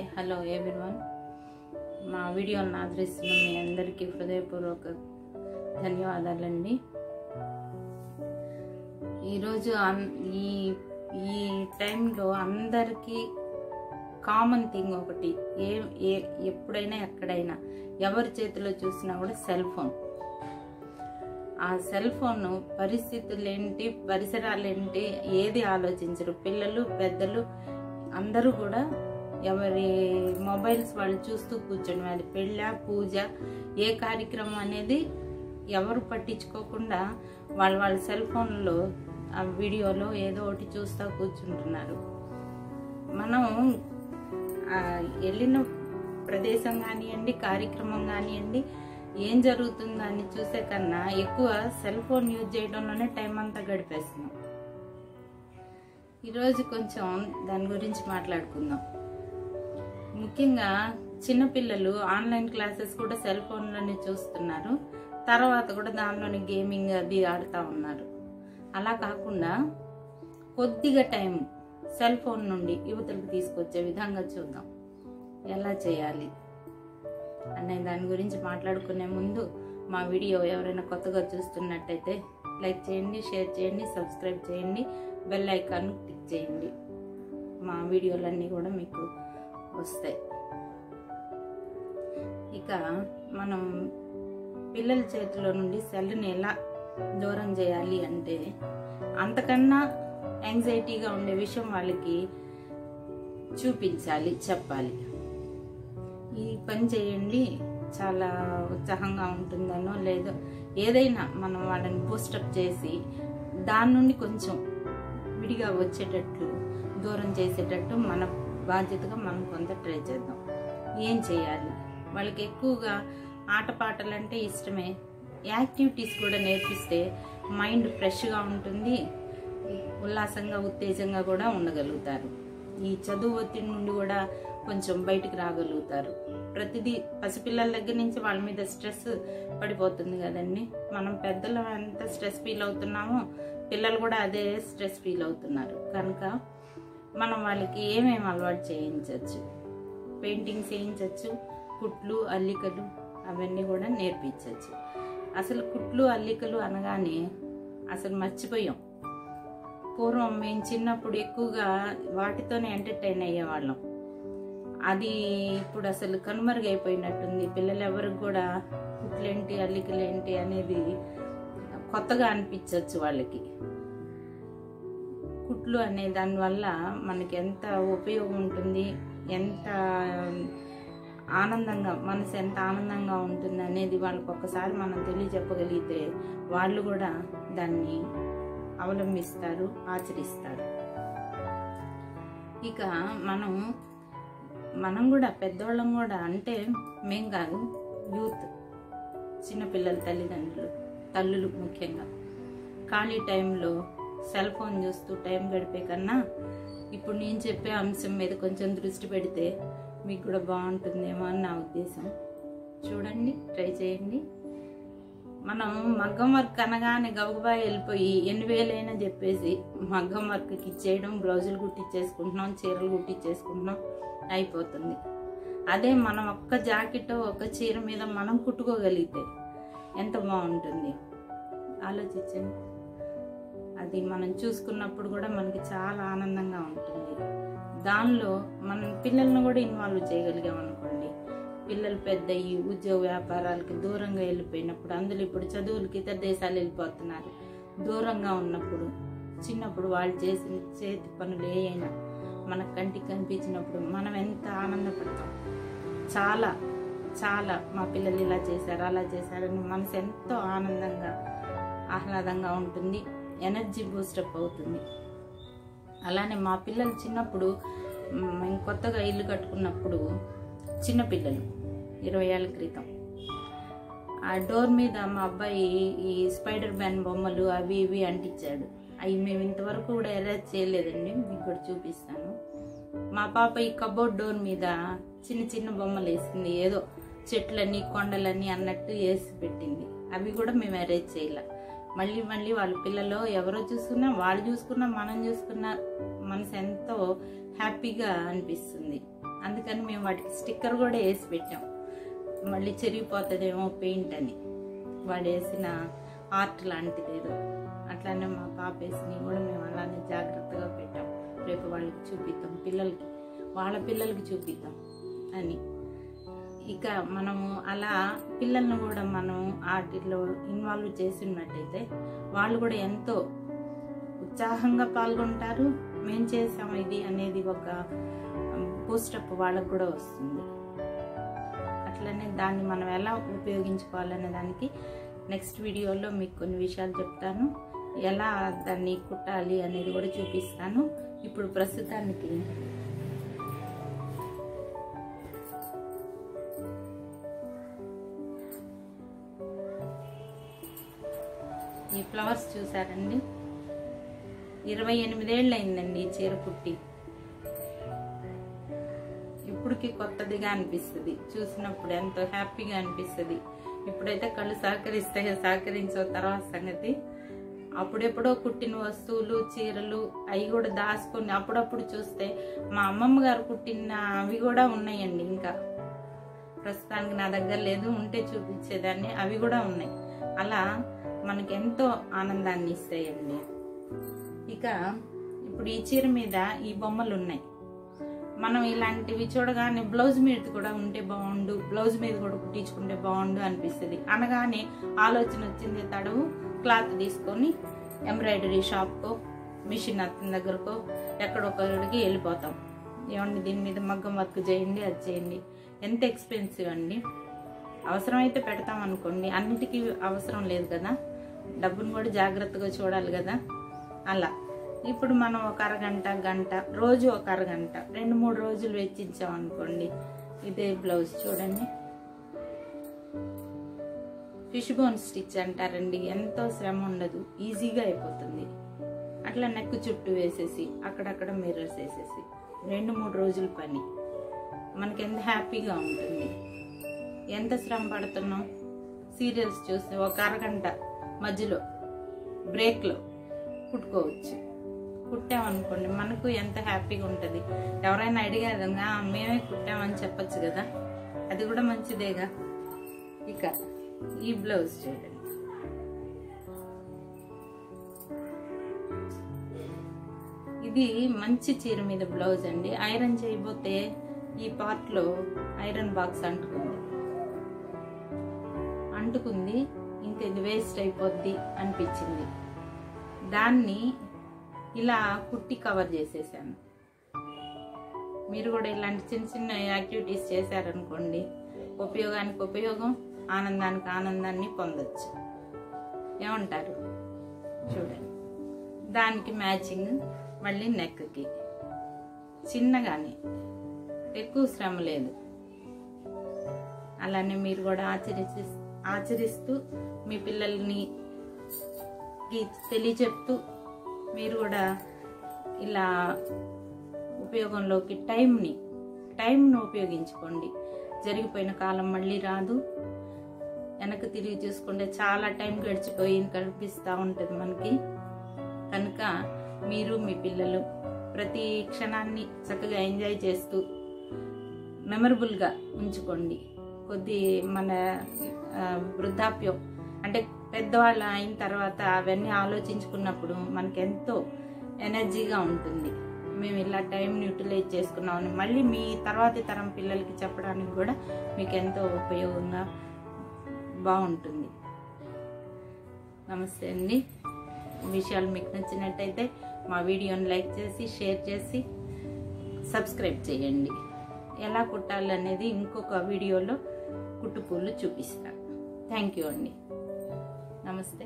Hi hello everyone. మా వీడియోలను ఆదరిస్తున్న మీ అందరికీ హృదయపూర్వక ధన్యవాదాలండి. ఈరోజు ఈ టైంలో అందరికీ కామన్ థింగ్ ఒకటి, ఎప్పుడైనా ఎక్కడైనా ఎవరి చేతిలో చూసినా కూడా సెల్ ఫోన్. ఆ సెల్ ఫోన్ పరిస్థితులు ఏంటి, పరిసరాలు ఏంటి, ఏది ఆలోచించరు. పిల్లలు పెద్దలు అందరూ కూడా ఎవరి మొబైల్స్ వాళ్ళు చూస్తూ కూర్చొని, అది పెళ్ళ పూజ ఏ కార్యక్రమం అనేది ఎవరు పట్టించుకోకుండా వాళ్ళ సెల్ ఫోన్లో ఆ వీడియోలో ఏదో ఒకటి చూస్తూ కూర్చుంటున్నారు. మనం వెళ్ళిన ప్రదేశం కానివ్వండి, కార్యక్రమం కానివ్వండి, ఏం జరుగుతుందో అని చూసే కన్నా ఎక్కువ సెల్ ఫోన్ యూజ్ చేయడంలోనే టైం అంతా గడిపేస్తున్నాం. ఈరోజు కొంచెం దాని గురించి మాట్లాడుకుందాం. ముఖ్యంగా చిన్నపిల్లలు ఆన్లైన్ క్లాసెస్ కూడా సెల్ ఫోన్లోనే చూస్తున్నారు. తర్వాత కూడా దానిలోని గేమింగ్ అది ఆడుతూ ఉన్నారు. అలా కాకుండా కొద్దిగా టైం సెల్ ఫోన్ నుండి యువతలకు తీసుకొచ్చే విధంగా చూద్దాం. ఎలా చేయాలి అనే దాని గురించి మాట్లాడుకునే ముందు మా వీడియో ఎవరైనా కొత్తగా చూస్తున్నట్టయితే లైక్ చేయండి, షేర్ చేయండి, సబ్స్క్రైబ్ చేయండి, బెల్ ఐకాన్ క్లిక్ చేయండి. మా వీడియోలన్నీ కూడా మీకు వస్తాయి. ఇక మనం పిల్లల చేతిలో నుండి సెల్ని ఎలా దూరం చేయాలి అంటే, అంతకన్నా యాంగ్జైటీగా ఉండే విషయం వాళ్ళకి చూపించాలి, చెప్పాలి. ఈ పని చేయండి చాలా ఉత్సాహంగా ఉంటుందనో లేదో ఏదైనా మనం వాళ్ళని బూస్టప్ చేసి దాని నుండి కొంచెం విడిగా వచ్చేటట్లు, దూరం చేసేటట్టు మన బాధ్యతగా మనం కొంత ట్రై చేద్దాం. ఏం చేయాలి? వాళ్ళకి ఎక్కువగా ఆటపాటలు అంటే ఇష్టమే. యాక్టివిటీస్ కూడా నేర్పిస్తే మైండ్ ఫ్రెష్గా ఉంటుంది, ఉల్లాసంగా ఉత్తేజంగా కూడా ఉండగలుగుతారు. ఈ చదువు ఒత్తిడి నుండి కూడా కొంచెం బయటికి రాగలుగుతారు. ప్రతిదీ పసిపిల్లల దగ్గర నుంచి వాళ్ళ మీద స్ట్రెస్ పడిపోతుంది కదండి. మనం పెద్దలు ఎంత స్ట్రెస్ ఫీల్ అవుతున్నామో పిల్లలు కూడా అదే స్ట్రెస్ ఫీల్ అవుతున్నారు. కనుక మనం వాళ్ళకి ఏమేమి అలవాటు చేయించవచ్చు? పెయింటింగ్స్ చేయించవచ్చు, కుట్లు అల్లికలు అవన్నీ కూడా నేర్పించవచ్చు. అసలు కుట్లు అల్లికలు అనగానే అసలు మర్చిపోయాం. పూర్వం మేము చిన్నప్పుడు ఎక్కువగా వాటితోనే ఎంటర్టైన్ అయ్యేవాళ్ళం. అది ఇప్పుడు అసలు కనుమరుగైపోయినట్టుంది. పిల్లలు ఎవరికి కూడా కుట్లేంటి అల్లికలేంటి అనేది కొత్తగా అనిపించవచ్చు వాళ్ళకి. కుట్లు అనే దానివల్ల మనకి ఎంత ఉపయోగం ఉంటుంది, ఎంత ఆనందంగా, మనసు ఎంత ఆనందంగా ఉంటుంది అనేది వాళ్ళకి ఒక్కసారి మనం తెలియజెప్పగలిగితే వాళ్ళు కూడా దాన్ని అవలంబిస్తారు, ఆచరిస్తారు. ఇక మనం కూడా పెద్దవాళ్ళం కూడా, అంటే మేం కాదు, యూత్, చిన్నపిల్లల తల్లులు ముఖ్యంగా ఖాళీ టైంలో సెల్ ఫోన్ చూస్తూ టైం గడిపే కన్నా ఇప్పుడు నేను చెప్పే అంశం మీద కొంచెం దృష్టి పెడితే మీకు కూడా బాగుంటుందేమో అని నా ఉద్దేశం. చూడండి, ట్రై చేయండి. మనం మగ్గం వర్క్ అనగానే గబగబా వెళ్ళిపోయి 8,000 అయినా చెప్పేసి మగ్గం వర్క్కి ఇచ్చేయడం, బ్లౌజులు కుట్టించేసుకుంటున్నాం, చీరలు కుట్టించేసుకుంటున్నాం, అయిపోతుంది. అదే మనం ఒక్క జాకెట్ ఒక చీర మీద మనం కుట్టుకోగలిగితే ఎంత బాగుంటుంది ఆలోచించండి. అది మనం చూసుకున్నప్పుడు కూడా మనకి చాలా ఆనందంగా ఉంటుంది. దానిలో మనం పిల్లలను కూడా ఇన్వాల్వ్ చేయగలిగాం అనుకోండి, పిల్లలు పెద్ద ఈ ఉద్యోగ వ్యాపారాలకి దూరంగా వెళ్ళిపోయినప్పుడు, అందులో ఇప్పుడు చదువులకి ఇతర దేశాలు వెళ్ళిపోతున్నారు, దూరంగా ఉన్నప్పుడు చిన్నప్పుడు వాళ్ళు చేసిన చేతి పనులు ఏమైనా మన కంటికి కనిపించినప్పుడు మనం ఎంత ఆనందపడతాం. చాలా చాలా మా పిల్లలు ఇలా చేశారు, అలా చేశారని మనసు ఎంతో ఆనందంగా ఆహ్లాదంగా ఉంటుంది, ఎనర్జీ బూస్టప్ అవుతుంది. అలానే మా పిల్లలు చిన్నప్పుడు, మేము కొత్తగా ఇల్లు కట్టుకున్నప్పుడు, చిన్నపిల్లలు 20 ఏళ్ళ క్రితం, ఆ డోర్ మీద మా అబ్బాయి ఈ స్పైడర్ మ్యాన్ బొమ్మలు అవి ఇవి అంటించాడు. అవి మేము ఇంతవరకు కూడా ఎరేజ్ చేయలేదండి, మీకు కూడా చూపిస్తాను. మా పాప ఈ కబోర్డ్ డోర్ మీద చిన్న చిన్న బొమ్మలు వేసింది, ఏదో చెట్లని కొండలని అన్నట్టు వేసి పెట్టింది. అవి కూడా మేము ఎరేజ్ చేయలే. మళ్ళీ వాళ్ళ పిల్లలు ఎవరో చూసుకున్నా, వాళ్ళు చూసుకున్నా, మనం చూసుకున్నా మనసు ఎంతో హ్యాపీగా అనిపిస్తుంది. అందుకని మేము వాటికి స్టిక్కర్ కూడా వేసి పెట్టాం. మళ్ళీ చెరిగిపోతుందేమో పెయింట్ అని. వాడు వేసిన ఆర్ట్ లాంటిది ఏదో. అట్లానే మా పాప వేసినవి కూడా మేము అలానే జాగ్రత్తగా పెట్టాం. రేపు వాళ్ళకి చూపిద్దాం, పిల్లలకి, వాళ్ళ పిల్లలకి చూపిద్దాం అని. ఇక మనము అలా పిల్లల్ని కూడా మనం వాటిలో ఇన్వాల్వ్ చేసినట్టయితే వాళ్ళు కూడా ఎంతో ఉత్సాహంగా పాల్గొంటారు. మేము చేసాము ఇది అనేది ఒక బూస్టప్ వాళ్ళకు కూడా వస్తుంది. అట్లనే దాన్ని మనం ఎలా ఉపయోగించుకోవాలనే దానికి నెక్స్ట్ వీడియోలో మీకు కొన్ని విషయాలు చెప్తాను. ఎలా దాన్ని కుట్టాలి అనేది కూడా చూపిస్తాను. ఇప్పుడు ప్రస్తుతానికి ఈ ఫ్లవర్స్ చూసారండి, 28 ఏళ్ళు అయిందండి ఈ చీర కుట్టి. ఇప్పటికి కొత్తదిగా అనిపిస్తుంది, చూసినప్పుడు ఎంతో హ్యాపీగా అనిపిస్తుంది. ఇప్పుడైతే కళ్ళు సహకరిస్తాయో సహకరించో తర్వాత సంగతి. అప్పుడెప్పుడో కుట్టిన వస్తువులు, చీరలు అవి కూడా దాచుకొని అప్పుడప్పుడు చూస్తే మా అమ్మమ్మ గారు కుట్టిన అవి కూడా ఉన్నాయండి. ఇంకా ప్రస్తుతానికి నా దగ్గర లేదు, ఉంటే చూపించేదాన్ని. అవి కూడా ఉన్నాయి. అలా మనకి ఎంతో ఆనందాన్ని ఇస్తాయండి. ఇక ఇప్పుడు ఈ చీర మీద ఈ బొమ్మలు ఉన్నాయి. మనం ఇలాంటివి చూడగానే బ్లౌజ్ మీద కూడా ఉంటే బాగుండు, బ్లౌజ్ మీద కూడా కుట్టించుకుంటే బాగుండు అనిపిస్తుంది. అనగానే ఆలోచన వచ్చింది, తడవు క్లాత్ తీసుకొని ఎంబ్రాయిడరీ షాప్కో, మిషన్ అతని దగ్గరకో ఎక్కడొక్కడికి వెళ్ళిపోతాం. ఏమండి దీని మీద మగ్గం వర్క్ చేయండి, అది చేయండి. ఎంత ఎక్స్పెన్సివ్ అండి. అవసరమైతే పెడతాం అనుకోండి, అన్నిటికీ అవసరం లేదు కదా, డబ్బును కూడా జాగ్రత్తగా చూడాలి కదా. అలా ఇప్పుడు మనం ఒక అరగంట, గంట, రోజు ఒక అరగంట, 2-3 రోజులు వెచ్చించాం అనుకోండి. ఇదే బ్లౌజ్ చూడండి, ఫిష్ బోన్ స్టిచ్ అంటారండి. ఎంతో శ్రమ ఉండదు, ఈజీగా అయిపోతుంది. అట్లా నెక్ చుట్టూ వేసేసి అక్కడక్కడ మిర్రర్స్ వేసేసి 2-3 రోజుల పని. మనకి ఎంత హ్యాపీగా ఉంటుంది. ఎంత శ్రమ పడుతున్నాం. సీరియల్స్ చూస్తే ఒక అరగంట మధ్యలో బ్రేక్లో కుట్టుకోవచ్చు. కుట్టామనుకోండి మనకు ఎంత హ్యాపీగా ఉంటుంది. ఎవరైనా అడిగారు మేమే కుట్టామని చెప్పచ్చు కదా, అది కూడా మంచిదేగా. ఇక ఈ బ్లౌజ్ చూడండి, ఇది మంచి చీర మీద బ్లౌజ్ అండి. ఐరన్ చేయబోతే ఈ పార్ట్ లో ఐరన్ బాక్స్ అంటుకుంది. ఇంకా ఇది వేస్ట్ అయిపోద్ది అనిపించింది. దాన్ని ఇలా కుట్టి కవర్ చేసేసాను. మీరు కూడా ఇలాంటి చిన్న చిన్న యాక్టివిటీస్ చేశారనుకోండి, ఉపయోగానికి ఉపయోగం, ఆనందానికి ఆనందాన్ని పొందొచ్చు. ఏమంటారు? చూడండి, దానికి మ్యాచింగ్ మళ్ళీ నెక్కి చిన్నగానే, ఎక్కువ శ్రమ లేదు. అలానే మీరు కూడా ఆచరిస్తూ మీ పిల్లల్ని తెలియచెప్తూ మీరు కూడా ఇలా ఉపయోగంలోకి టైంను ఉపయోగించుకోండి. జరిగిపోయిన కాలం మళ్ళీ రాదు. వెనక్కి తిరిగి చూసుకుంటే చాలా టైం గడిచిపోయింది కనిపిస్తూ ఉంటుంది మనకి. కనుక మీరు మీ పిల్లలు ప్రతి క్షణాన్ని చక్కగా ఎంజాయ్ చేస్తూ మెమరబుల్గా ఉంచుకోండి. మన వృద్ధాప్యం అంటే పెద్దవాళ్ళు అయిన తర్వాత అవన్నీ ఆలోచించుకున్నప్పుడు మనకెంతో ఎనర్జీగా ఉంటుంది. మేము ఇలా టైంని యూటిలైజ్ చేసుకున్నామని మళ్ళీ మీ తర్వాతి తరం పిల్లలకి చెప్పడానికి కూడా మీకు ఎంతో ఉపయోగంగా బాగుంటుంది. నమస్తే అండి. విషయాలు మీకు నచ్చినట్టయితే మా వీడియోని లైక్ చేసి, షేర్ చేసి, సబ్స్క్రైబ్ చేయండి. ఎలా కుట్టాలనేది ఇంకొక వీడియోలో కుట్టుపూలు చూపిస్తాను. థ్యాంక్ యూ అండి. నమస్తే.